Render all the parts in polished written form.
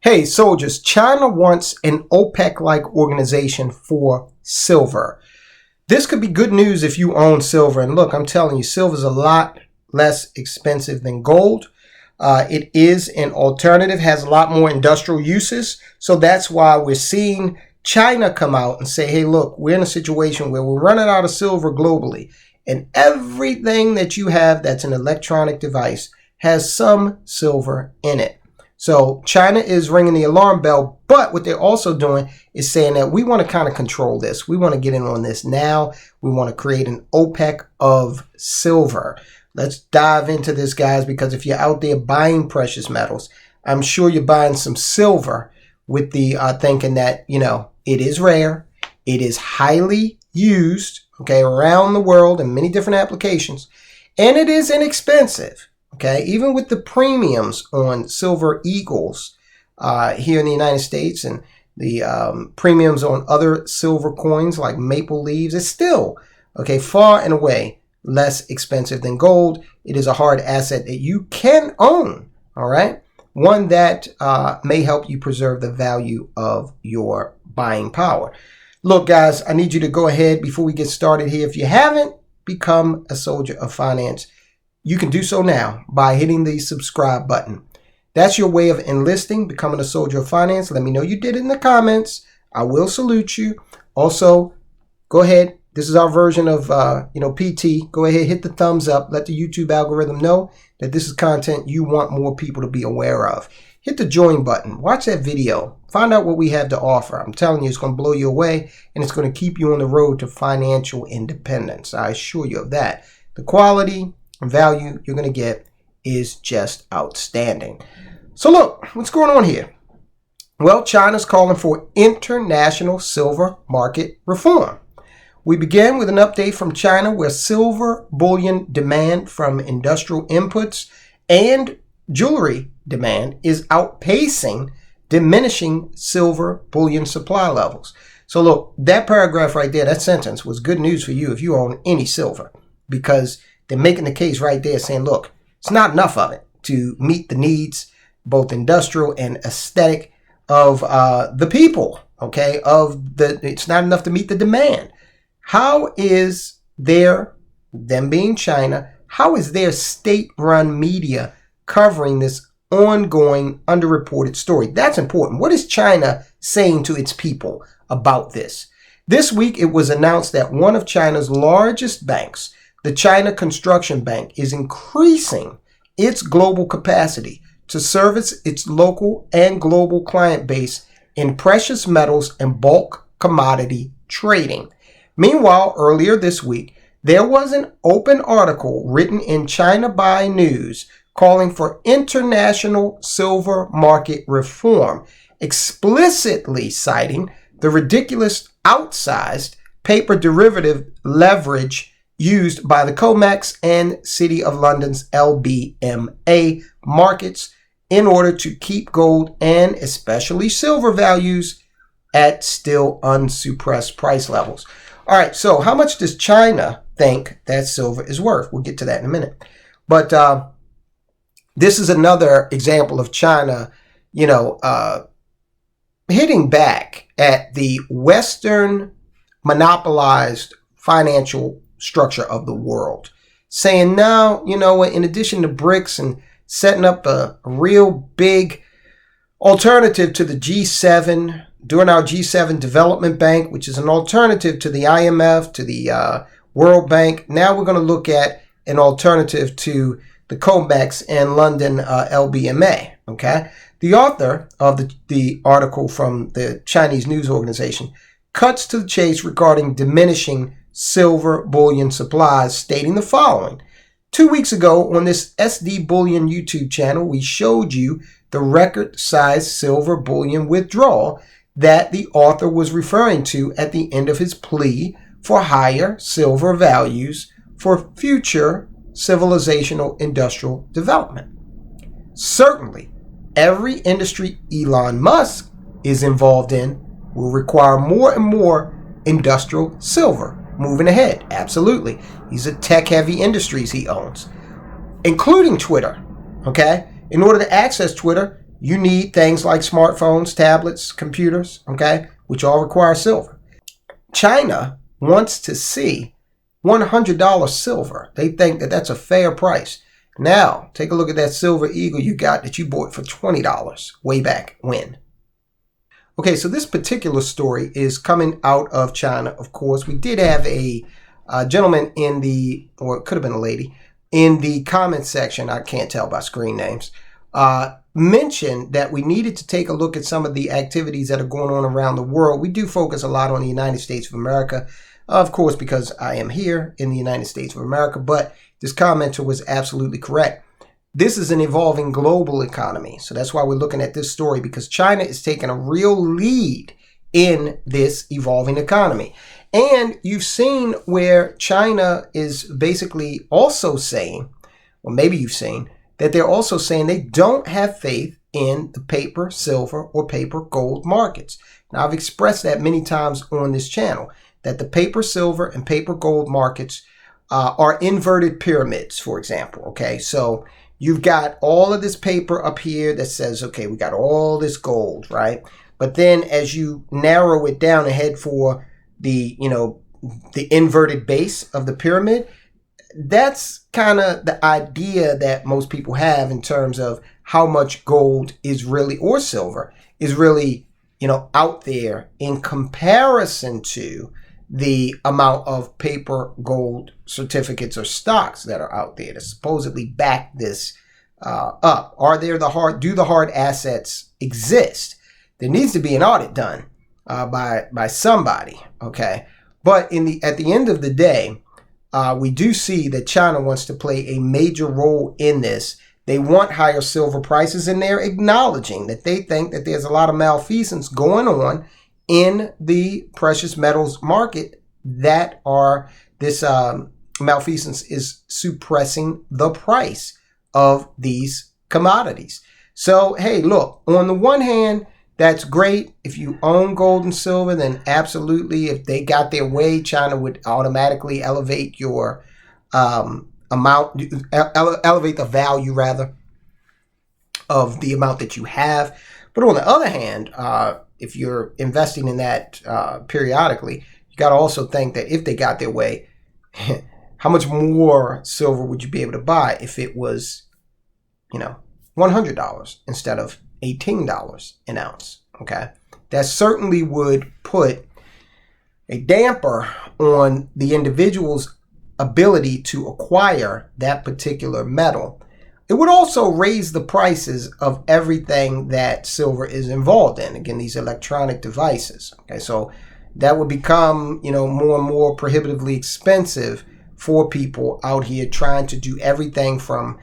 Hey, soldiers, China wants an OPEC-like organization for silver. This could be good news if you own silver. And look, I'm telling you, silver is a lot less expensive than gold. It is an alternative, has a lot more industrial uses. So that's why we're seeing China come out and say, hey, look, we're in a situation where we're running out of silver globally. And everything that you have that's an electronic device has some silver in it. So China is ringing the alarm bell, but what they're also doing is saying that we want to kind of control this. We want to get in on this now. We want to create an OPEC of silver. Let's dive into this, guys, because if you're out there buying precious metals, I'm sure you're buying some silver with the thinking that, you know, it is rare. It is highly used, okay, around the world in many different applications, and it is inexpensive. Okay, even with the premiums on silver eagles here in the United States and the premiums on other silver coins like maple leaves, it's still, okay, far and away less expensive than gold. It is a hard asset that you can own, all right? One that may help you preserve the value of your buying power. Look, guys, I need you to go ahead before we get started here. If you haven't become a soldier of finance, you can do so now by hitting the subscribe button. That's your way of enlisting, becoming a soldier of finance. Let me know you did it in the comments. I will salute you. Also, go ahead. This is our version of, PT. Go ahead, hit the thumbs up. Let the YouTube algorithm know that this is content you want more people to be aware of. Hit the join button. Watch that video. Find out what we have to offer. I'm telling you, it's going to blow you away, and it's going to keep you on the road to financial independence. I assure you of that. The quality and value you're going to get is just outstanding. So look, what's going on here? Well, China's calling for international silver market reform. We begin with an update from China where silver bullion demand from industrial inputs and jewelry demand is outpacing diminishing silver bullion supply levels. So look, that paragraph right there, that sentence was good news for you if you own any silver, because they're making the case right there saying, look, it's not enough of it to meet the needs, both industrial and aesthetic, of the people, okay? It's not enough to meet the demand. How is them being China, how is their state-run media covering this ongoing underreported story? That's important. What is China saying to its people about this? This week, it was announced that one of China's largest banks, the China Construction Bank, is increasing its global capacity to service its local and global client base in precious metals and bulk commodity trading. Meanwhile, earlier this week, there was an open article written in China Buy News calling for international silver market reform, explicitly citing the ridiculous outsized paper derivative leverage used by the Comex and City of London's LBMA markets in order to keep gold and especially silver values at still unsuppressed price levels. All right, so how much does China think that silver is worth? We'll get to that in a minute. But this is another example of China, hitting back at the Western monopolized financial structure of the world, saying now, in addition to BRICS and setting up a real big alternative to the G7, doing our G7 Development Bank, which is an alternative to the IMF, to the World Bank. Now we're going to look at an alternative to the Comex and London LBMA, okay? The author of the article from the Chinese news organization cuts to the chase regarding diminishing silver bullion supplies, stating the following. 2 weeks ago on this SD Bullion YouTube channel, we showed you the record-sized silver bullion withdrawal that the author was referring to at the end of his plea for higher silver values for future civilizational industrial development. Certainly, every industry Elon Musk is involved in will require more and more industrial silver moving ahead. Absolutely. These are tech-heavy industries he owns, including Twitter, okay? In order to access Twitter, You need things like smartphones, tablets, computers, okay, which all require silver. China wants to see $100 silver. They think that that's a fair price. Now, take a look at that silver eagle you got that you bought for $20 way back when. Okay, so this particular story is coming out of China, of course. We did have a gentleman in the, or it could have been a lady, in the comment section, I can't tell by screen names, mentioned that we needed to take a look at some of the activities that are going on around the world. We do focus a lot on the United States of America, of course, because I am here in the United States of America, but this commenter was absolutely correct. This is an evolving global economy. So that's why we're looking at this story, because China is taking a real lead in this evolving economy. And you've seen where China is basically also saying, or maybe you've seen, that they're also saying they don't have faith in the paper, silver, or paper gold markets. Now, I've expressed that many times on this channel, that the paper, silver, and paper gold markets are inverted pyramids, for example. Okay, so you've got all of this paper up here that says, okay, we got all this gold, right? But then as you narrow it down and head for the, the inverted base of the pyramid, that's kind of the idea that most people have in terms of how much gold is really, or silver is really, out there in comparison to the amount of paper gold certificates or stocks that are out there to supposedly back this up. Do the hard assets exist? There needs to be an audit done by somebody, okay? But at the end of the day, we do see that China wants to play a major role in this. They want higher silver prices, and they're acknowledging that they think that there's a lot of malfeasance going on in the precious metals market that this malfeasance is suppressing the price of these commodities. So, hey, look, on the one hand, that's great. If you own gold and silver, then absolutely, if they got their way, China would automatically elevate your elevate the value, rather, of the amount that you have. But on the other hand, if you're investing in that periodically, you got to also think that if they got their way, how much more silver would you be able to buy if it was, $100 instead of $18 an ounce? Okay, that certainly would put a damper on the individual's ability to acquire that particular metal. It would also raise the prices of everything that silver is involved in. Again, these electronic devices. Okay, so that would become, more and more prohibitively expensive for people out here trying to do everything from,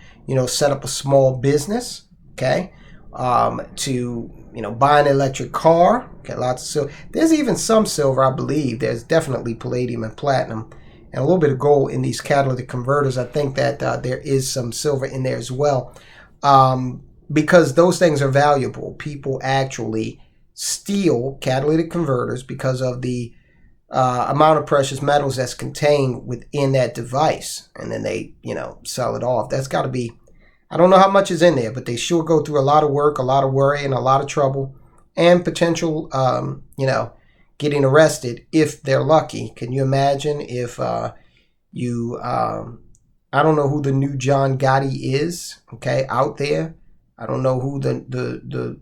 set up a small business, okay, to, buy an electric car. Okay, lots of silver. There's even some silver, I believe. There's definitely palladium and platinum and a little bit of gold in these catalytic converters. I think that there is some silver in there as well, because those things are valuable. People actually steal catalytic converters because of the amount of precious metals that's contained within that device, and then they, sell it off. That's got to be, I don't know how much is in there, but they sure go through a lot of work, a lot of worry, and a lot of trouble, and potential, getting arrested if they're lucky. Can you imagine if I don't know who the new John Gotti is, okay, out there. I don't know who the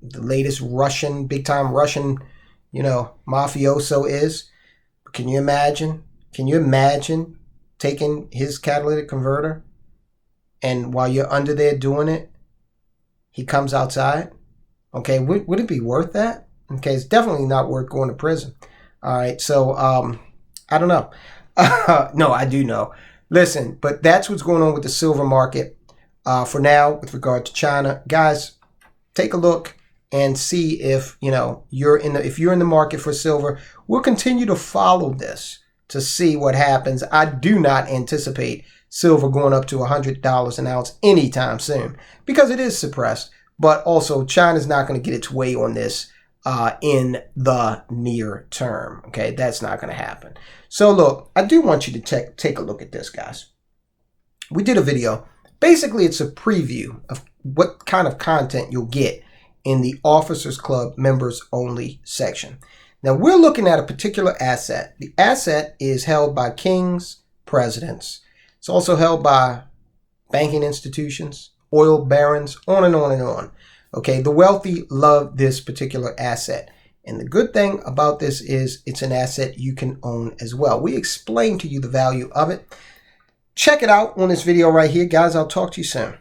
latest Russian, big time Russian, mafioso is. But can you imagine? Can you imagine taking his catalytic converter, and while you're under there doing it, he comes outside? Okay, would it be worth that? Okay, it's definitely not worth going to prison. All right, so I don't know. No, I do know. Listen, but that's what's going on with the silver market for now with regard to China. Guys, take a look and see if you're in the market for silver. We'll continue to follow this to see what happens. I do not anticipate silver going up to $100 an ounce anytime soon because it is suppressed. But also, China's not going to get its way on this in the near term. Okay, that's not going to happen. So look, I do want you to take a look at this, guys. We did a video. Basically, it's a preview of what kind of content you'll get in the Officers Club members only section. Now we're looking at a particular asset. The asset is held by kings, presidents. It's also held by banking institutions, oil barons, on and on and on. Okay, the wealthy love this particular asset. And the good thing about this is it's an asset you can own as well. We explain to you the value of it. Check it out on this video right here, guys. I'll talk to you soon.